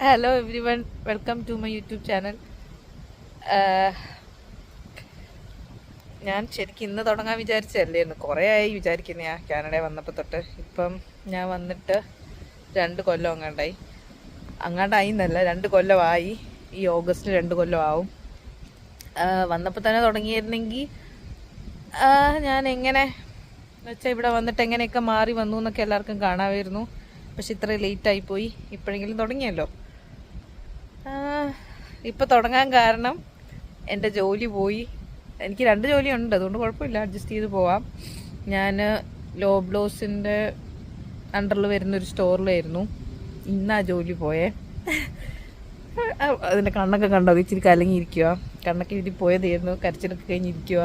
Hello everyone, welcome to my YouTube channel. ഞാൻ ശരിക്കും ഇന്ന് തുടങ്ങാൻ വിചാരിച്ചല്ലായിരുന്നു, കുറേ ആയി വിചാരിക്കുന്ന ഞാൻ കാനഡയിൽ വന്നപ്പോൾ തൊട്ട്. ഇപ്പം ഞാൻ വന്നിട്ട് 2 കൊല്ലം അങ്ങാണ്ടായി എന്നല്ല, 2 കൊല്ലമായി. ഈ ഓഗസ്റ്റിൽ 2 കൊല്ലം ആവും. വന്നപ്പോൾ തന്നെ തുടങ്ങിയിരുന്നെങ്കിൽ ഞാൻ എങ്ങനെ വെച്ചാൽ ഇവിടെ വന്നിട്ട് എങ്ങനെയൊക്കെ മാറി വന്നു എന്നൊക്കെ എല്ലാവർക്കും കാണാമായിരുന്നു. പക്ഷെ ഇത്ര ലേറ്റായിപ്പോയി. ഇപ്പോഴെങ്കിലും തുടങ്ങിയല്ലോ. ഇപ്പം തുടങ്ങാൻ കാരണം എൻ്റെ ജോലി പോയി. എനിക്ക് 2 ജോലിയുണ്ട്, അതുകൊണ്ട് കുഴപ്പമില്ല, അഡ്ജസ്റ്റ് ചെയ്ത് പോവാം. ഞാൻ ലോബ്ലോസിൻ്റെ അണ്ടറിൽ വരുന്നൊരു സ്റ്റോറിലായിരുന്നു. ഇന്നാ ജോലി പോയേ. അതിൻ്റെ കണ്ണൊക്കെ കണ്ടോ, ഇച്ചിരി കലങ്ങിയിരിക്കുക. കണ്ണൊക്കെ വീട്ടിൽ പോയതായിരുന്നു, കരച്ചിലൊക്കെ കഴിഞ്ഞിരിക്കുക.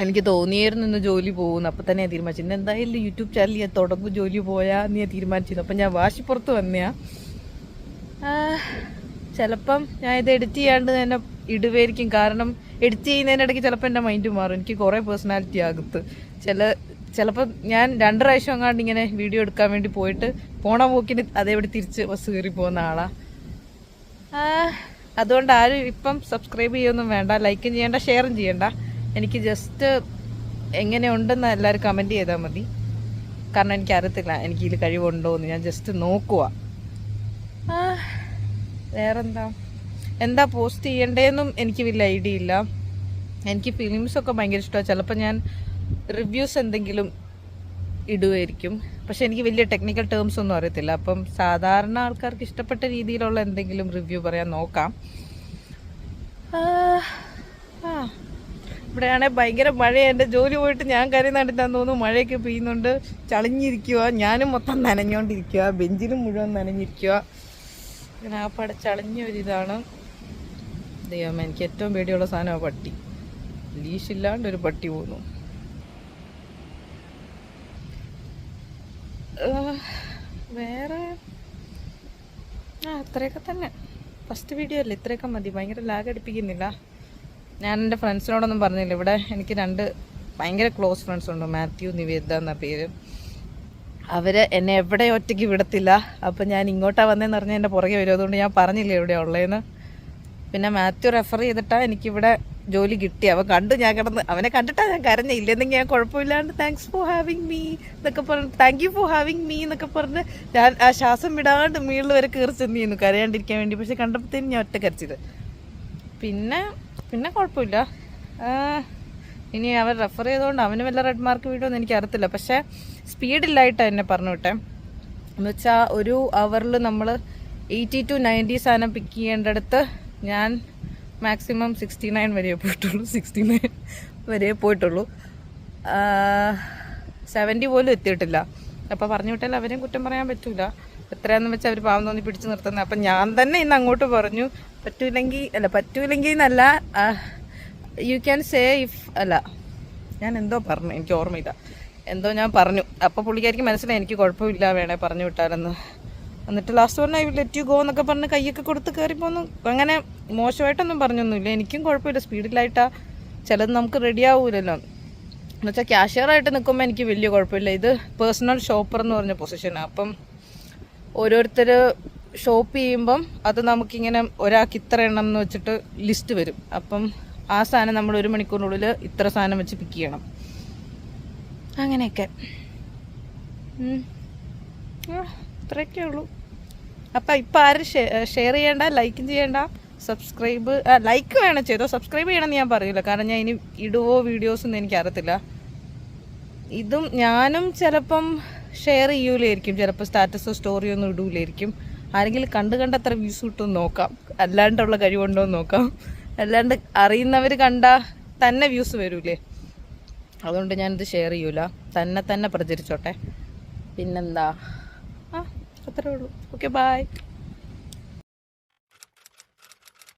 എനിക്ക് തോന്നിയായിരുന്നു ഇന്ന് ജോലി പോകുന്നു. അപ്പം തന്നെ ഞാൻ തീരുമാനിച്ചു, ഇന്ന് എന്തായാലും യൂട്യൂബ് ചാനൽ ഞാൻ തുടങ്ങും, ജോലി പോയാൽ നീ തീരുമാനിച്ചിരുന്നു. അപ്പം ഞാൻ വാശിപ്പുറത്ത് വന്നയാ. ചിലപ്പം ഞാൻ ഇത് എഡിറ്റ് ചെയ്യാണ്ട് തന്നെ ഇടുവായിരിക്കും. കാരണം എഡിറ്റ് ചെയ്യുന്നതിനിടയ്ക്ക് ചിലപ്പോൾ എൻ്റെ മൈൻഡ് മാറും. എനിക്ക് കുറേ പേഴ്സണാലിറ്റി അകത്ത്. ചിലപ്പോൾ ഞാൻ 2 പ്രാവശ്യം അങ്ങാണ്ട് ഇങ്ങനെ വീഡിയോ എടുക്കാൻ വേണ്ടി പോയിട്ട് പോണ പോക്കിന് അതേപടി തിരിച്ച് ബസ് കയറി പോകുന്ന ആളാണ്. അതുകൊണ്ട് ആരും ഇപ്പം സബ്സ്ക്രൈബ് ചെയ്യൊന്നും വേണ്ട, ലൈക്കും ചെയ്യേണ്ട, ഷെയറും ചെയ്യണ്ട. എനിക്ക് ജസ്റ്റ് എങ്ങനെയുണ്ടെന്ന് എല്ലാവരും കമൻറ്റ് ചെയ്താൽ മതി. കാരണം എനിക്കറിയത്തില്ല എനിക്കിതിൽ കഴിവുണ്ടോ എന്ന്. ഞാൻ ജസ്റ്റ് നോക്കുക. എന്താ പോസ്റ്റ് ചെയ്യണ്ടേന്നും എനിക്ക് വലിയ ഐഡിയ ഇല്ല. എനിക്ക് ഫിലിംസൊക്കെ ഭയങ്കര ഇഷ്ടമാണ്. ചിലപ്പോൾ ഞാൻ റിവ്യൂസ് എന്തെങ്കിലും ഇടുമായിരിക്കും. പക്ഷെ എനിക്ക് വലിയ ടെക്നിക്കൽ ടേംസ് ഒന്നും അറിയത്തില്ല. അപ്പം സാധാരണ ആൾക്കാർക്ക് ഇഷ്ടപ്പെട്ട രീതിയിലുള്ള എന്തെങ്കിലും റിവ്യൂ പറയാൻ നോക്കാം. ഇവിടെയാണെങ്കിൽ ഭയങ്കര മഴയാണ്. എൻ്റെ ജോലി പോയിട്ട് ഞാൻ കാര്യം നടത്താൻ തോന്നുന്നു. മഴയൊക്കെ പെയ്യുന്നുണ്ട്, ചളിഞ്ഞിരിക്കുക. ഞാനും മൊത്തം നനഞ്ഞുകൊണ്ടിരിക്കുക, ബെഞ്ചിലും മുഴുവൻ നനഞ്ഞിരിക്കുക. ഇങ്ങനെ ആ ചളിഞ്ഞൊരിതാണ്. ദൈവമേ, എനിക്ക് ഏറ്റവും പേടിയുള്ള സാധനമാണ് പട്ടി. ലീഷില്ലാണ്ട് ഒരു പട്ടി പോകുന്നു. വേറെ അത്രയൊക്കെ തന്നെ. ഫസ്റ്റ് വീഡിയോ അല്ലേ, ഇത്രയൊക്കെ മതി. ഭയങ്കര ലാഗ് അടിപ്പിക്കുന്നില്ല. ഞാൻ എൻ്റെ ഫ്രണ്ട്സിനോടൊന്നും പറഞ്ഞില്ല. ഇവിടെ എനിക്ക് 2 ഭയങ്കര ക്ലോസ് ഫ്രണ്ട്സ് ഉണ്ട്, മാത്യു, നിവേദ എന്ന പേര്. അവർ എന്നെ എവിടെ ഒറ്റയ്ക്ക് വിടത്തില്ല. അപ്പം ഞാൻ ഇങ്ങോട്ടാണ് വന്നതെന്ന് പറഞ്ഞാൽ എൻ്റെ പുറകെ വരും. അതുകൊണ്ട് ഞാൻ പറഞ്ഞില്ല എവിടെയാണ് ഉള്ളതെന്ന്. പിന്നെ മാത്യു റെഫർ ചെയ്തിട്ടാണ് എനിക്കിവിടെ ജോലി കിട്ടി. അവൻ കണ്ടു, ഞാൻ കിടന്ന് അവനെ കണ്ടിട്ടാണ് ഞാൻ കരഞ്ഞ. ഇല്ലെന്നെങ്കിൽ ഞാൻ കുഴപ്പമില്ലാണ്ട് താങ്ക്സ് ഫോർ ഹാവിങ് മീ എന്നൊക്കെ പറഞ്ഞ്, thank you for having me എന്നൊക്കെ പറഞ്ഞ് ഞാൻ ആ ശ്വാസം വിടാണ്ട് മീളിൽ വരെ കയറി ചെന്നിരുന്നു കരയാണ്ടിരിക്കാൻ വേണ്ടി. പക്ഷെ കണ്ടപ്പോഴത്തേനും ഞാൻ ഒറ്റ കരച്ചത്. പിന്നെ കുഴപ്പമില്ല. ഇനി അവൻ റെഫർ ചെയ്തുകൊണ്ട് അവന് വല്ല റെഡ് മാർക്ക് വീടുമെന്ന് എനിക്ക് അറിയത്തില്ല. പക്ഷേ സ്പീഡില്ലായിട്ടാണ് എന്നെ പറഞ്ഞു വിട്ടെ. എന്നുവെച്ചാൽ ഒരു അവറിൽ നമ്മൾ 80 to 90 സാധനം പിക്ക് ചെയ്യേണ്ടടുത്ത് ഞാൻ മാക്സിമം 69 വരെ പോയിട്ടുള്ളൂ. 69 വരെ പോയിട്ടുള്ളൂ. 70 പോലും എത്തിയിട്ടില്ല. അപ്പോൾ പറഞ്ഞു വിട്ടാൽ അവരെയും കുറ്റം പറയാൻ പറ്റൂല. എത്രയാണെന്ന് വെച്ചാൽ അവർ പാവം തോന്നി പിടിച്ച് നിർത്തുന്നത്. അപ്പം ഞാൻ തന്നെ ഇന്ന് അങ്ങോട്ട് പറഞ്ഞു, പറ്റൂലെങ്കിൽ എന്നല്ല, യു ക്യാൻ സേ ഇഫ് അല്ല, ഞാൻ എന്തോ പറഞ്ഞു, എനിക്ക് ഓർമ്മയില്ല, എന്തോ ഞാൻ പറഞ്ഞു. അപ്പോൾ പുള്ളിക്കാർക്ക് മനസ്സിലായി എനിക്ക് കുഴപ്പമില്ല, വേണേ പറഞ്ഞു വിട്ടാലെന്ന്. എന്നിട്ട് ലാസ്റ്റ് പറഞ്ഞാൽ I will let you go എന്നൊക്കെ പറഞ്ഞ് കൈയൊക്കെ കൊടുത്ത് കയറിപ്പോന്നു. അങ്ങനെ മോശമായിട്ടൊന്നും പറഞ്ഞൊന്നുമില്ല. എനിക്കും കുഴപ്പമില്ല, സ്പീഡിലായിട്ടാണ്. ചിലത് നമുക്ക് റെഡി ആവൂലല്ലോ. എന്നുവെച്ചാൽ ക്യാഷ്യറായിട്ട് നിൽക്കുമ്പോൾ എനിക്ക് വലിയ കുഴപ്പമില്ല. ഇത് പേഴ്സണൽ ഷോപ്പർ എന്ന് പറഞ്ഞ പൊസിഷനാണ്. അപ്പം ഓരോരുത്തർ ഷോപ്പ് ചെയ്യുമ്പം അത് നമുക്കിങ്ങനെ ഒരാൾക്ക് ഇത്ര എണ്ണം എന്ന് വെച്ചിട്ട് ലിസ്റ്റ് വരും. അപ്പം ആ സാധനം നമ്മൾ 1 മണിക്കൂറിനുള്ളിൽ ഇത്ര സാധനം വെച്ച് പിക്ക് ചെയ്യണം. അങ്ങനെയൊക്കെ ഇത്രയൊക്കെ ഉള്ളൂ. അപ്പം ഇപ്പം ആരും ഷെയർ ചെയ്യേണ്ട, ലൈക്കും ചെയ്യേണ്ട, സബ്സ്ക്രൈബ് ലൈക്ക് വേണം ചെയ്തോ, സബ്സ്ക്രൈബ് ചെയ്യണമെന്ന് ഞാൻ പറയില്ല. കാരണം ഞാൻ ഇനി ഇടുവോ വീഡിയോസൊന്നും എനിക്കറിയത്തില്ല. ഇതും ഞാനും ചിലപ്പം ഷെയർ ചെയ്യൂലായിരിക്കും, ചിലപ്പോൾ സ്റ്റാറ്റസോ സ്റ്റോറിയോ ഒന്നും ഇടൂലായിരിക്കും. ആരെങ്കിലും കണ്ടത്ര വ്യൂസ് കിട്ടുമെന്ന് നോക്കാം, അല്ലാണ്ടുള്ള കഴിവുണ്ടോ എന്ന് നോക്കാം. അല്ലാണ്ട് അറിയുന്നവർ കണ്ടാൽ തന്നെ വ്യൂസ് വരൂലേ. അതുകൊണ്ട് ഞാനിത് ഷെയർ ചെയ്യൂല, തന്നെ പ്രചരിച്ചോട്ടെ. പിന്നെന്താ, അത്രേ ഉള്ളൂ. Okay, by.